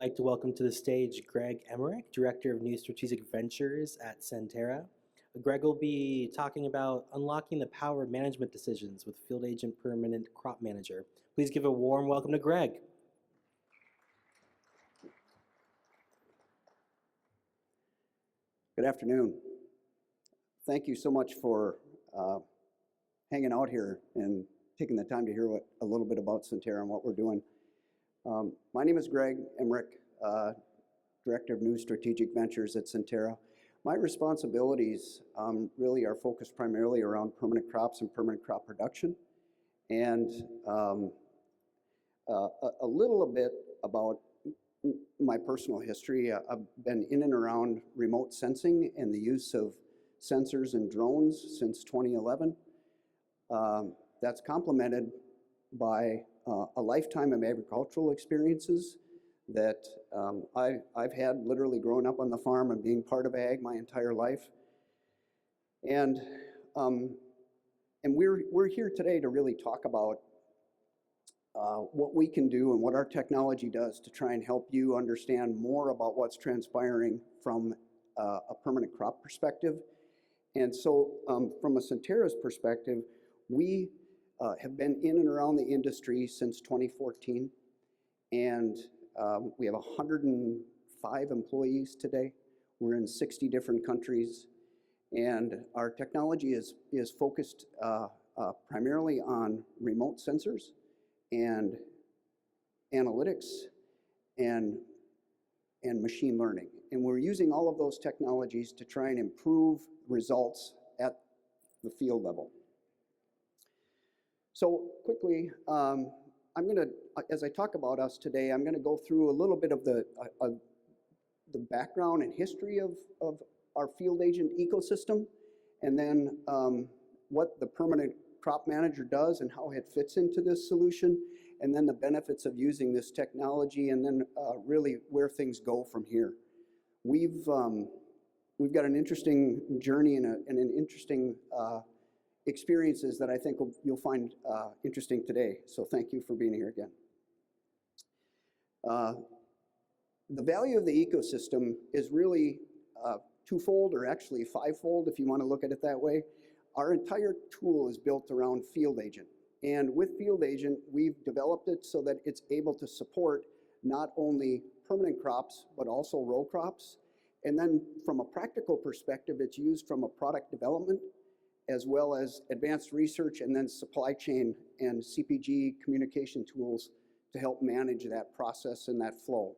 I'd like to welcome to the stage Greg Emmerich, Director of New Strategic Ventures at Sentera. Greg will be talking about unlocking the power of management decisions with FieldAgent Permanent Crop Manager. Please give a warm welcome to Greg. Good afternoon. Thank you so much for hanging out here and taking the time to hear a little bit about Sentera and what we're doing. My name is Greg Emmerich, Director of New Strategic Ventures at Sentera. My responsibilities really are focused primarily around permanent crops and permanent crop production, and a little bit about my personal history. I've been in and around remote sensing and the use of sensors and drones since 2011. That's complemented by a lifetime of agricultural experiences that I've had literally growing up on the farm and being part of ag my entire life. And we're here today to really talk about what we can do and what our technology does to try and help you understand more about what's transpiring from a permanent crop perspective. And so from a Sentera's perspective, we have been in and around the industry since 2014, and we have 105 employees today. We're in 60 different countries, and our technology is focused primarily on remote sensors and analytics and machine learning. And we're using all of those technologies to try and improve results at the field level. So quickly, I'm going to, as I talk about us today, I'm going to go through a little bit of the background and history of our FieldAgent ecosystem, and then what the Permanent Crop Manager does and how it fits into this solution, and then the benefits of using this technology, and then really where things go from here. We've got an interesting journey and an interesting experiences that I think you'll find interesting today. So thank you for being here again. The value of the ecosystem is really twofold, or actually fivefold if you want to look at it that way. Our entire tool is built around FieldAgent. And with FieldAgent, we've developed it so that it's able to support not only permanent crops, but also row crops. And then from a practical perspective, it's used from a product development as well as advanced research, and then supply chain and CPG communication tools to help manage that process and that flow.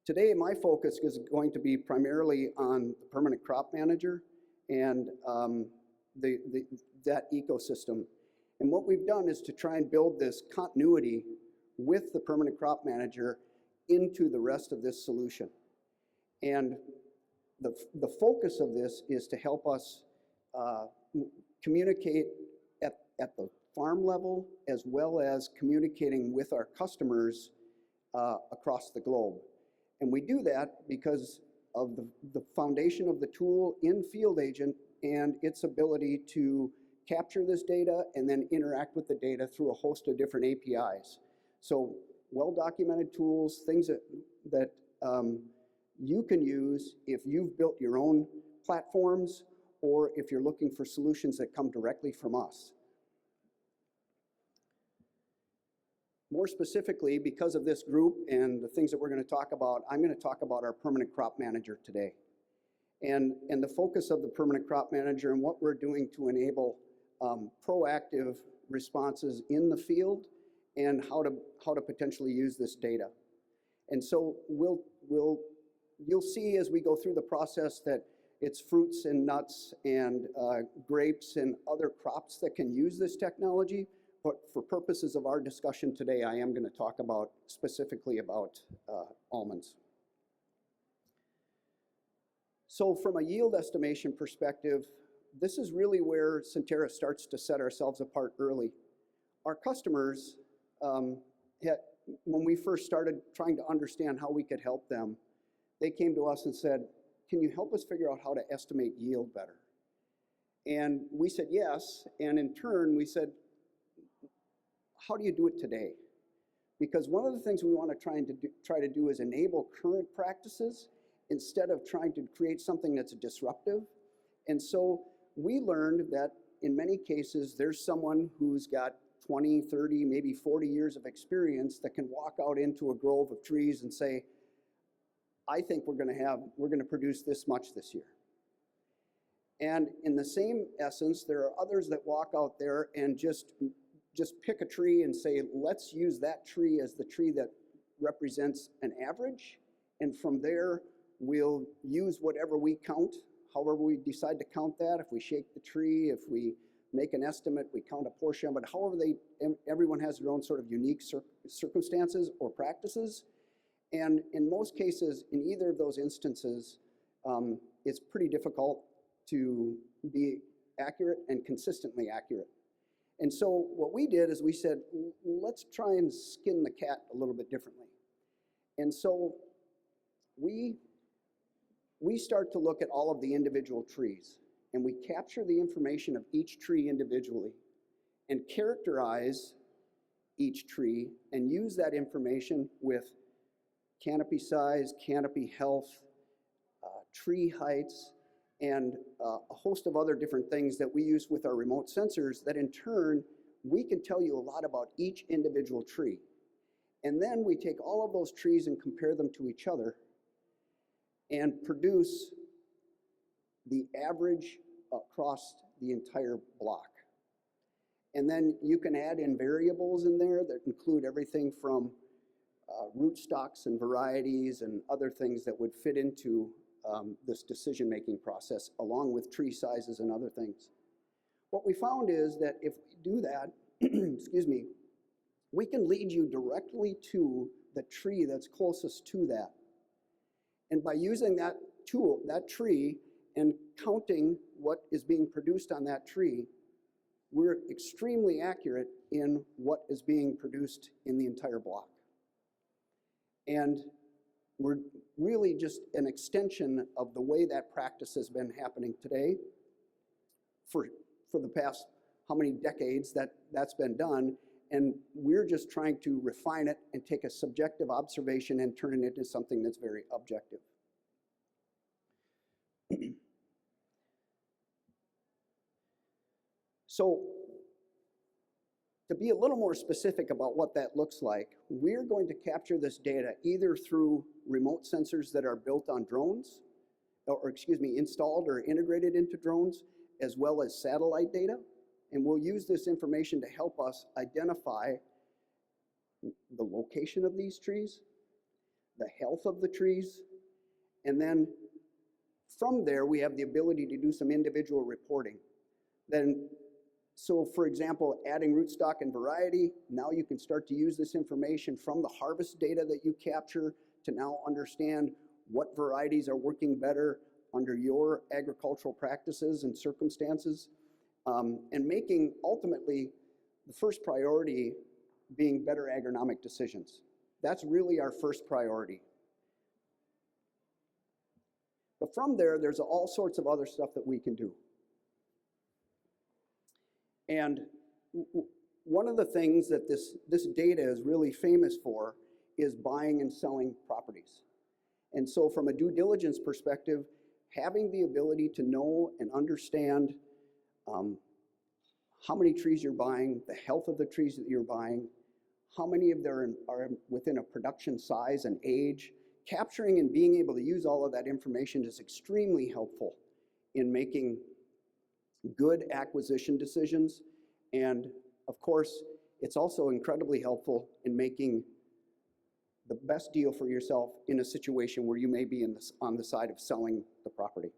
Today, my focus is going to be primarily on the Permanent Crop Manager and that ecosystem. And what we've done is to try and build this continuity with the Permanent Crop Manager into the rest of this solution. And the focus of this is to help us communicate at the farm level, as well as communicating with our customers across the globe. And we do that because of the foundation of the tool in FieldAgent and its ability to capture this data and then interact with the data through a host of different APIs. So well-documented tools, things that you can use if you've built your own platforms, or if you're looking for solutions that come directly from us. More specifically, because of this group and the things that we're going to talk about, I'm going to talk about our Permanent Crop Manager today. And the focus of the Permanent Crop Manager and what we're doing to enable proactive responses in the field, and how to potentially use this data. And so you'll see as we go through the process that it's fruits and nuts and grapes and other crops that can use this technology. But for purposes of our discussion today, I am going to talk about specifically about almonds. So from a yield estimation perspective, this is really where Sentera starts to set ourselves apart early. Our customers, when we first started trying to understand how we could help them, they came to us and said, "Can you help us figure out how to estimate yield better?" And we said yes, and in turn we said, "How do you do it today?" Because one of the things we want to try to do is enable current practices instead of trying to create something that's disruptive. And so we learned that in many cases, there's someone who's got 20, 30, maybe 40 years of experience that can walk out into a grove of trees and say, I think we're going to produce this much this year. And in the same essence, there are others that walk out there and just pick a tree and say, let's use that tree as the tree that represents an average. And from there, we'll use whatever we count, however we decide to count that. If we shake the tree, if we make an estimate, we count a portion, but however everyone has their own sort of unique circumstances or practices. And in most cases, in either of those instances, it's pretty difficult to be accurate and consistently accurate. And so what we did is we said, let's try and skin the cat a little bit differently. And so we start to look at all of the individual trees, and we capture the information of each tree individually and characterize each tree and use that information with canopy size, canopy health, tree heights, and a host of other different things that we use with our remote sensors that in turn, we can tell you a lot about each individual tree. And then we take all of those trees and compare them to each other and produce the average across the entire block. And then you can add in variables in there that include everything from rootstocks and varieties and other things that would fit into this decision-making process, along with tree sizes and other things. What we found is that if we do that, excuse me, we can lead you directly to the tree that's closest to that. And by using that tool, that tree, and counting what is being produced on that tree, we're extremely accurate in what is being produced in the entire block. And we're really just an extension of the way that practice has been happening today for the past how many decades that's been done. And we're just trying to refine it and take a subjective observation and turn it into something that's very objective. So to be a little more specific about what that looks like, we're going to capture this data either through remote sensors that are built on drones, or excuse me, installed or integrated into drones, as well as satellite data. And we'll use this information to help us identify the location of these trees, the health of the trees, and then from there we have the ability to do some individual reporting. So for example, adding rootstock and variety, now you can start to use this information from the harvest data that you capture to now understand what varieties are working better under your agricultural practices and circumstances, and making ultimately the first priority being better agronomic decisions. That's really our first priority. But from there, there's all sorts of other stuff that we can do. And one of the things that this data is really famous for is buying and selling properties. And so from a due diligence perspective, having the ability to know and understand how many trees you're buying, the health of the trees that you're buying, how many of them are within a production size and age, capturing and being able to use all of that information is extremely helpful in making good acquisition decisions. And of course, it's also incredibly helpful in making the best deal for yourself in a situation where you may be on the side of selling the property.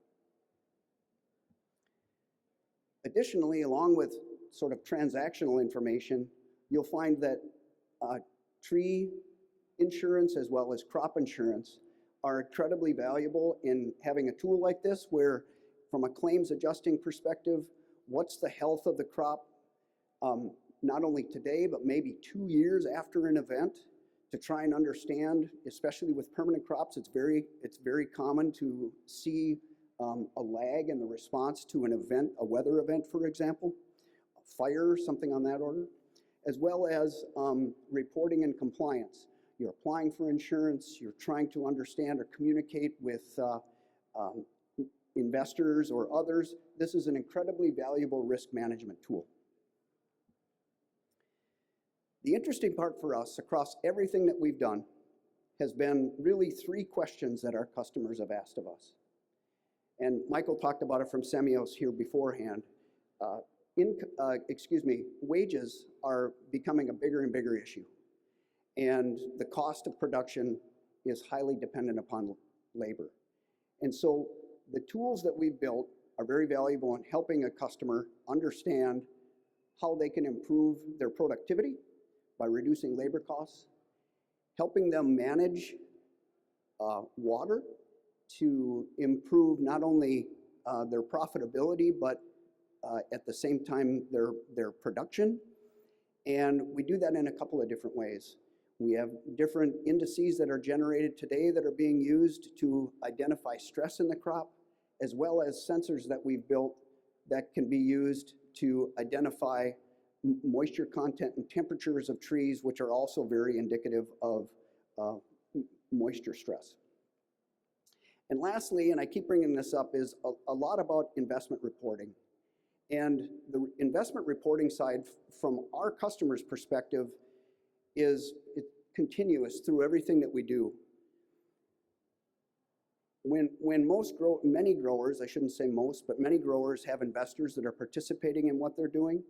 Additionally, along with sort of transactional information, you'll find that tree insurance as well as crop insurance are incredibly valuable in having a tool like this where, from a claims adjusting perspective, what's the health of the crop not only today but maybe 2 years after an event, to try and understand, especially with permanent crops, it's very common to see a lag in the response to an event, a weather event, for example, a fire, something on that order. as well as reporting and compliance. You're applying for insurance, you're trying to understand or communicate with investors or others. This is an incredibly valuable risk management tool. The interesting part for us across everything that we've done has been really 3 questions that our customers have asked of us. And Michael talked about it from Semios here beforehand. Wages are becoming a bigger and bigger issue. And the cost of production is highly dependent upon labor. And so the tools that we've built are very valuable in helping a customer understand how they can improve their productivity by reducing labor costs, helping them manage water to improve not only their profitability, but at the same time their production. And we do that in a couple of different ways. We have different indices that are generated today that are being used to identify stress in the crop, as well as sensors that we've built that can be used to identify moisture content and temperatures of trees, which are also very indicative of moisture stress. And lastly, and I keep bringing this up, is a lot about investment reporting. And the investment reporting side, from our customers' perspective, is continuous through everything that we do. When many growers, I shouldn't say most, but many growers have investors that are participating in what they're doing,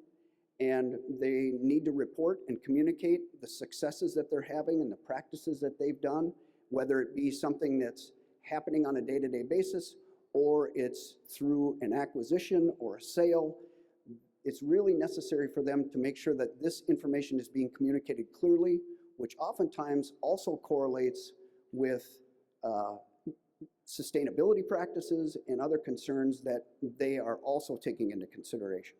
and they need to report and communicate the successes that they're having and the practices that they've done, whether it be something that's happening on a day-to-day basis or it's through an acquisition or a sale. It's really necessary for them to make sure that this information is being communicated clearly, which oftentimes also correlates with sustainability practices and other concerns that they are also taking into consideration.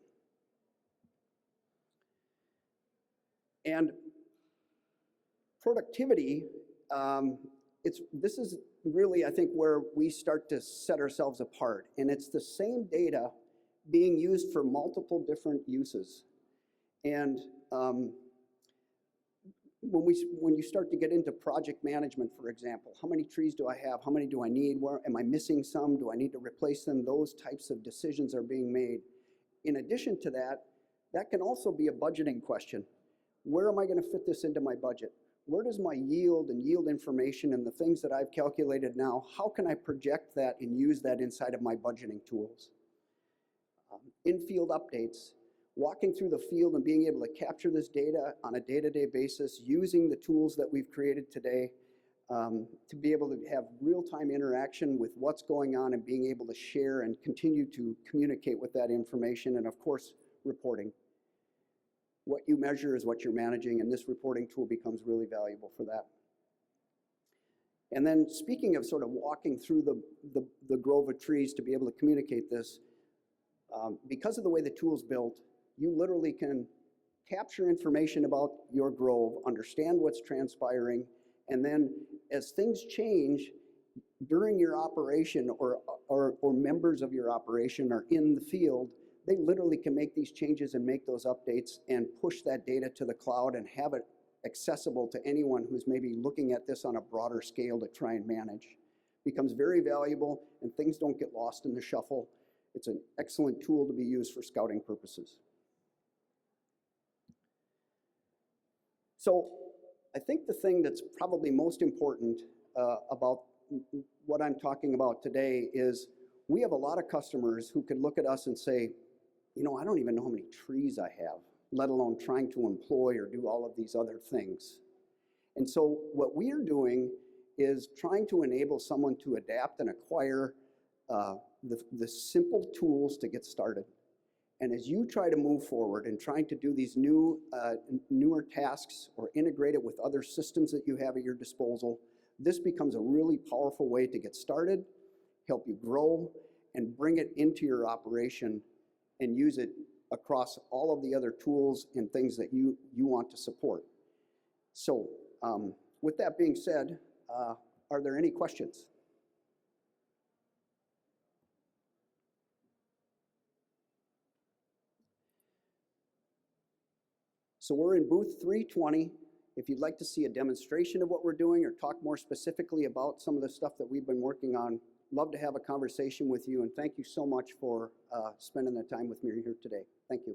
And productivity, this is really, I think, where we start to set ourselves apart. And it's the same data being used for multiple different uses. And when you start to get into project management, for example, how many trees do I have? How many do I need? Where am I missing some? Do I need to replace them? Those types of decisions are being made. In addition to that, that can also be a budgeting question. Where am I going to fit this into my budget? Where does my yield and yield information and the things that I've calculated now, how can I project that and use that inside of my budgeting tools? In-field updates, walking through the field and being able to capture this data on a day-to-day basis, using the tools that we've created today to be able to have real-time interaction with what's going on and being able to share and continue to communicate with that information, and of course, reporting. What you measure is what you're managing, and this reporting tool becomes really valuable for that. And then speaking of sort of walking through the grove of trees to be able to communicate this, because of the way the tool's built, you literally can capture information about your grove, understand what's transpiring, and then as things change during your operation or members of your operation are in the field, they literally can make these changes and make those updates and push that data to the cloud and have it accessible to anyone who's maybe looking at this on a broader scale to try and manage. Becomes very valuable, and things don't get lost in the shuffle. It's an excellent tool to be used for scouting purposes. So I think the thing that's probably most important about what I'm talking about today is we have a lot of customers who could look at us and say, you know, I don't even know how many trees I have, let alone trying to employ or do all of these other things. And so what we are doing is trying to enable someone to adapt and acquire the simple tools to get started. And as you try to move forward and trying to do these newer tasks or integrate it with other systems that you have at your disposal, this becomes a really powerful way to get started, help you grow, and bring it into your operation and use it across all of the other tools and things that you want to support. So with that being said, are there any questions? So we're in booth 320. If you'd like to see a demonstration of what we're doing or talk more specifically about some of the stuff that we've been working on, love to have a conversation with you, and thank you so much for spending the time with me here today. Thank you.